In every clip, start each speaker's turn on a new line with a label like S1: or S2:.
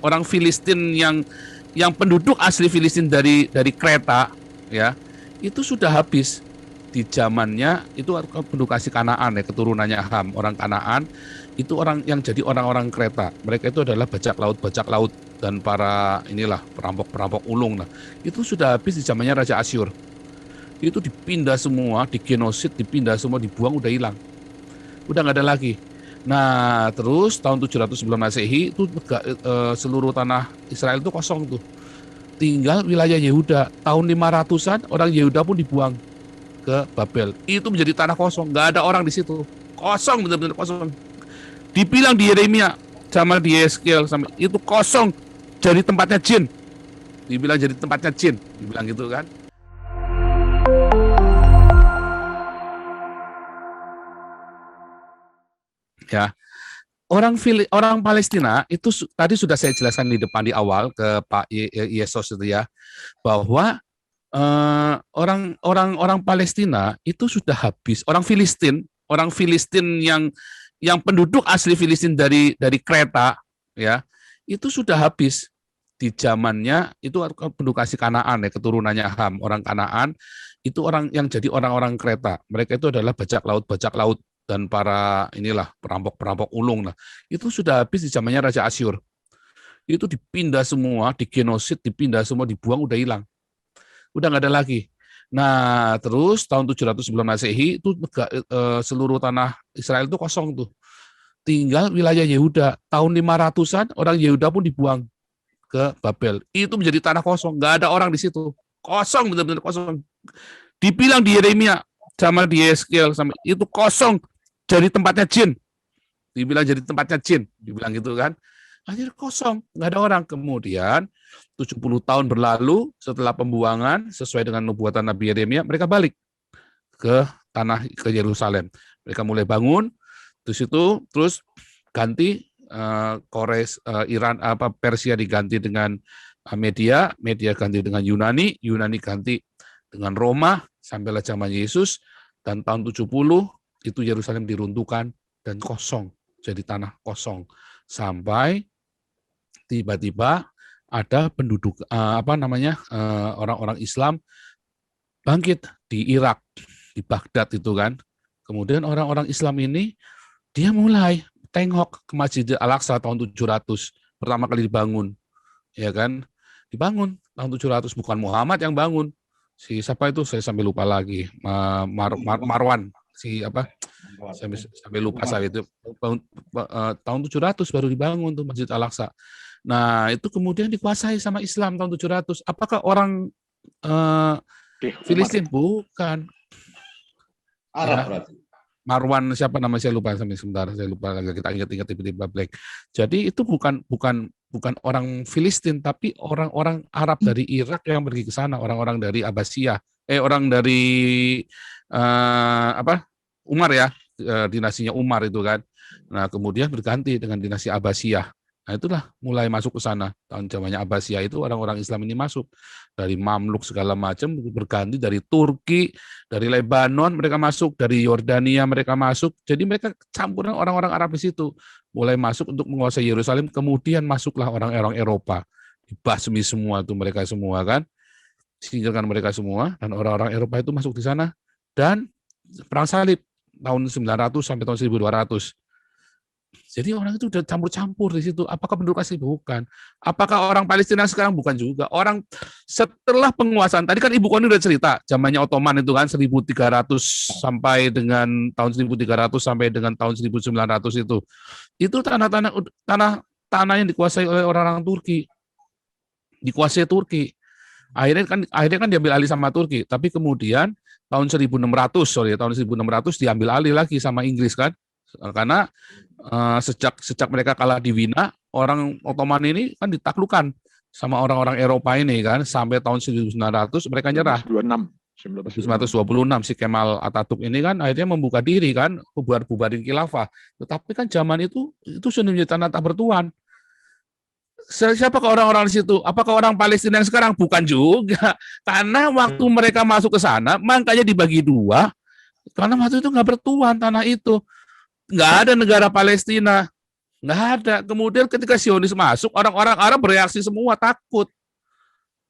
S1: orang Filistin yang penduduk asli Filistin dari Kreta, ya, itu sudah habis di zamannya itu penduduk asli Kanaan, ya, keturunannya Ham, orang Kanaan, itu orang yang jadi orang-orang Kreta. Mereka itu adalah bajak laut dan para inilah perampok-perampok ulung. Nah, itu sudah habis di zamannya Raja Asyur. Itu dipindah semua, digenosid, dipindah semua, dibuang, udah hilang. Udah nggak ada lagi. Nah, terus tahun 700 sebelum Masehi itu seluruh tanah Israel itu kosong tuh. Tinggal wilayah Yehuda. Tahun 500-an orang Yehuda pun dibuang ke Babel. Itu menjadi tanah kosong, nggak ada orang di situ. Kosong, benar-benar kosong. Dibilang di Yeremia sama di Yeskiel sama itu kosong, jadi tempatnya jin. Dibilang jadi tempatnya jin, dibilang gitu kan. Ya, orang Palestina itu tadi sudah saya jelaskan di depan di awal ke Pak Yesus itu ya, bahwa orang Palestina itu sudah habis. Orang Filistin yang penduduk asli Filistin dari Kreta, ya, itu sudah habis di zamannya itu penduduk asli Kanaan, ya, keturunannya Ham, orang Kanaan, itu orang yang jadi orang-orang Kreta. Mereka itu adalah bajak laut dan para inilah perampok-perampok ulung. Nah, itu sudah habis di zamannya Raja Asyur. Itu dipindah semua, digenosid, dipindah semua, dibuang, udah hilang. Udah nggak ada lagi. Nah, terus tahun 700 sebelum Masehi itu seluruh tanah Israel itu kosong tuh. Tinggal wilayah Yehuda. Tahun 500-an orang Yehuda pun dibuang ke Babel. Itu menjadi tanah kosong, nggak ada orang di situ. Kosong, benar-benar kosong. Dibilang di Yeremia sama di Yeskiel sama itu kosong, jadi tempatnya jin. Dibilang jadi tempatnya jin, dibilang gitu kan. Akhirnya kosong, nggak ada orang. Kemudian 70 tahun berlalu setelah pembuangan sesuai dengan nubuatan Nabi Yeremia, mereka balik ke ke Yerusalem. Mereka mulai bangun, terus ganti Iran Persia diganti dengan Media ganti dengan Yunani ganti dengan Roma sampailah zaman Yesus, dan tahun 70 itu Yerusalem diruntuhkan dan kosong, jadi tanah kosong sampai tiba-tiba ada penduduk orang-orang Islam bangkit di Irak, di Baghdad itu kan. Kemudian orang-orang Islam ini dia mulai tengok ke Masjid Al-Aqsa tahun 700 pertama kali dibangun, ya kan? Dibangun tahun 700, bukan Muhammad yang bangun. Si siapa itu saya sampai lupa lagi. Marwan, si apa? Sampai lupa saya itu. Tahun 700 baru dibangun tuh Masjid Al-Aqsa. Nah, itu kemudian dikuasai sama Islam tahun 700. Apakah orang Filistin? Bukan.
S2: Arab
S1: Ya.
S2: berarti.
S1: Marwan siapa nama saya lupa sampai sebentar, saya lupa lagi, kita ingat-ingat tiba-tiba blank. Jadi itu bukan orang Filistin, tapi orang-orang Arab dari Irak yang pergi ke sana, orang-orang dari Abbasiyah, orang dari Umar ya, dinasinya Umar itu kan. Nah, kemudian berganti dengan dinasti Abbasiyah. Nah, itulah mulai masuk ke sana. Tahun zamannya Abbasiyah itu orang-orang Islam ini masuk. Dari Mamluk segala macam, berganti dari Turki, dari Lebanon mereka masuk, dari Yordania mereka masuk. Jadi mereka campuran orang-orang Arab di situ. Mulai masuk untuk menguasai Yerusalem, kemudian masuklah orang-orang Eropa. Dibasmi semua tuh mereka semua kan. Singkirkan mereka semua, dan orang-orang Eropa itu masuk di sana. Dan perang salib tahun 900 sampai tahun 1200. Jadi orang itu udah campur-campur di situ. Apakah penduduk asli? Bukan. Apakah orang Palestina sekarang? Bukan juga. Orang setelah penguasaan, tadi kan Ibu Koni udah cerita, zamannya Ottoman itu kan 1300 sampai dengan tahun 1300 sampai dengan tahun 1900 itu. Itu tanah yang dikuasai oleh orang-orang Turki. Dikuasai Turki. Akhirnya kan diambil alih sama Turki, tapi kemudian tahun 1600 diambil alih lagi sama Inggris kan. Karena sejak mereka kalah di Wina, orang Ottoman ini kan ditaklukkan sama orang-orang Eropa ini kan, sampai tahun 1900 mereka nyerah. 1926 si Kemal Atatürk ini kan akhirnya membuka diri kan, bubarin khilafah. Tetapi kan zaman itu sudah menjadi tanah tak bertuan. Siapakah orang-orang di situ? Apakah orang Palestina yang sekarang? Bukan juga. Karena waktu mereka masuk ke sana, makanya dibagi dua. Karena waktu itu nggak bertuan tanah itu. Nggak ada negara Palestina. Nggak ada. Kemudian ketika Zionis masuk, orang-orang Arab bereaksi semua, takut.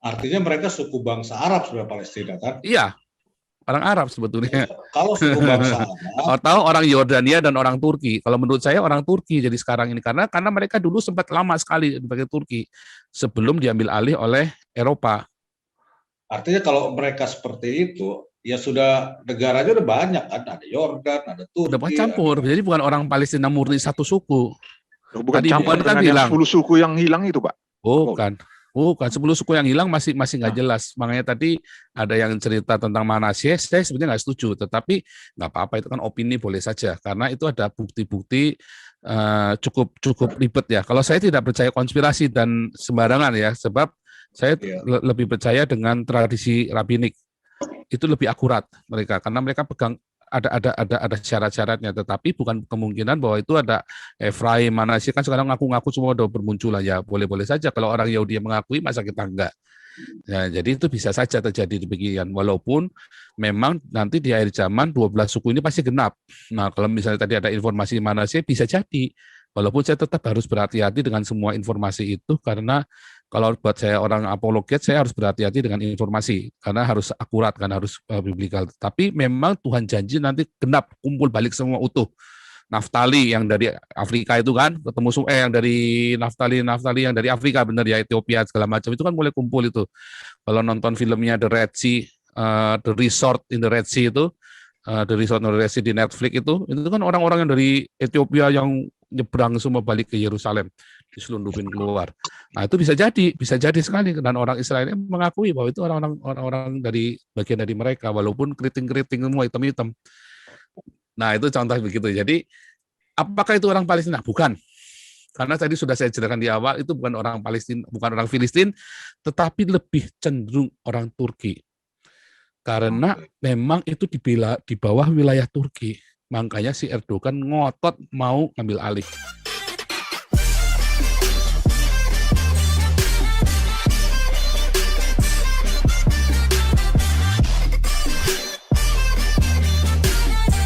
S2: Artinya mereka suku bangsa Arab sebenarnya Palestina kan?
S1: Iya, orang Arab sebetulnya.
S2: Kalau suku bangsa Arab,
S1: Atau orang Yordania dan orang Turki. Kalau menurut saya orang Turki jadi sekarang ini karena mereka dulu sempat lama sekali sebagai Turki sebelum diambil alih oleh Eropa.
S2: artinya kalau mereka seperti itu, ya sudah negaranya udah banyak kan, ada Yordan, ada
S1: Udah
S2: Turki,
S1: campur.
S2: ada...
S1: Jadi bukan orang Palestina murni satu suku.
S3: Bukan
S1: Tadi
S3: campur
S1: Bukan kan
S3: dengan yang
S1: bilang,
S3: 10 suku yang hilang itu, Pak.
S1: bukan. Bukan 10 suku yang hilang masih nggak
S3: Nah.
S1: jelas. Makanya tadi ada yang cerita tentang Manasye, saya sebenarnya nggak setuju. Tetapi nggak apa-apa, itu kan opini, boleh saja. Karena itu ada bukti-bukti cukup ribet ya. Kalau saya tidak percaya konspirasi dan sembarangan ya, sebab saya lebih percaya dengan tradisi rabbinik. Itu lebih akurat mereka karena mereka pegang ada syarat-syaratnya, tetapi bukan kemungkinan bahwa itu ada Efraim, Manasye kan sekarang ngaku-ngaku semua udah bermunculan ya, boleh-boleh saja kalau orang Yahudi yang mengakui, masa kita enggak. Ya, jadi itu bisa saja terjadi demikian, walaupun memang nanti di akhir zaman 12 suku ini pasti genap. Nah, kalau misalnya tadi ada informasi Manasye bisa jadi, walaupun saya tetap harus berhati-hati dengan semua informasi itu karena kalau buat saya orang apologet, saya harus berhati-hati dengan informasi karena harus akurat, kan harus biblikal. Tapi memang Tuhan janji nanti genap, kumpul balik semua utuh. Naftali yang dari Afrika itu kan ketemu yang dari Naftali yang dari Afrika benar ya, Ethiopia segala macam itu kan mulai kumpul itu. Kalau nonton filmnya The Red Sea, The Resort in the Red Sea itu, The Resort in the Red Sea di Netflix itu kan orang-orang yang dari Ethiopia yang nyebrang semua balik ke Yerusalem, diselundupin keluar. Nah, itu bisa jadi sekali, dan orang Israel mengakui bahwa itu orang-orang dari bagian dari mereka, walaupun keriting-keriting semua hitam-hitam. Nah, itu contoh begitu. Jadi, apakah itu orang Palestina? Bukan. Karena tadi sudah saya jelaskan di awal, itu bukan orang Palestina, bukan orang Filistin, tetapi lebih cenderung orang Turki. Karena memang itu di bawah wilayah Turki. Makanya si Erdogan ngotot mau ngambil alih.